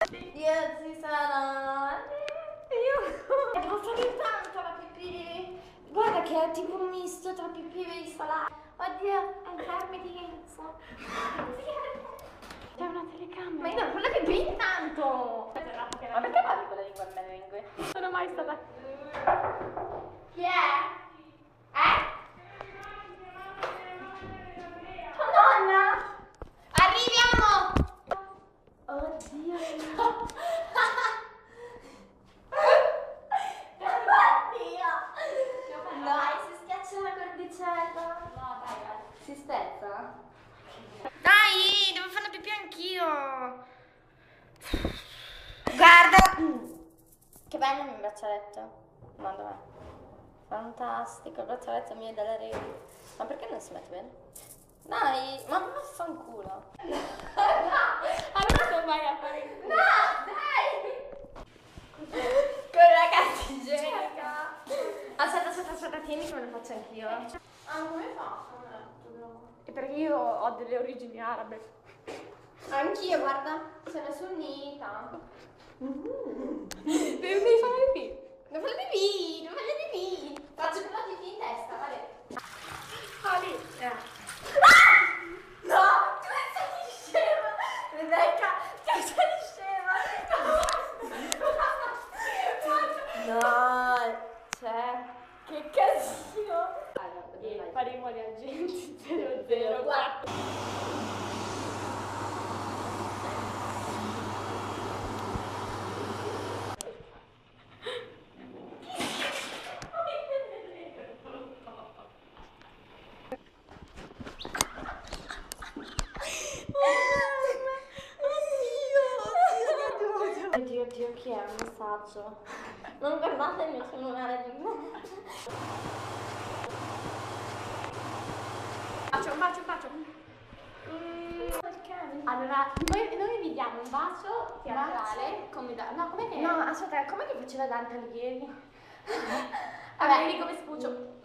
Dio ci sarà. Io devo fare tanto la pipì. Guarda che è tipo un misto tra pipì e salata. Oddio, è il verme di Enzo. C'è una telecamera. Ma io non voglio pipì intanto. Ma perché parli con la lingua merengue? Non sono mai stata. Chi è? Tua nonna? Arriviamo! Oddio. Oddio. Dai, si schiaccia la cordicella. No, dai. Si spezza? Dai, devo fare la pipì anch'io. Guarda. Che bello il mio braccialetto. Ma dov'è? Fantastico, il braccialetto mio è della rete. Ma perché non si mette bene? Dai, ma vaffanculo. No, Non sto mai a fare. no, dai! Con la carta igienica. Aspetta, tieni che me lo faccio anch'io. Ah, come faccio? E perché io ho delle origini arabe. Anch'io, guarda, sono sunnita. Devi fare le pipì. Devo fare le pipì, devo fare le pipì. Faccio con la pipì in testa, vale. No, tu sei scema. Rebecca, tu sei scema. No, cioè, che casino. E faremo gli agenti 004. Oddio, chi è un messaggio? Non guardate il mio cellulare di me. Un bacio. Allora, noi vi diamo un bacio teatrale. Come da. No, com'è che. No, aspetta, com'è che faceva Dante Alighieri? Vabbè, vedi come spucio.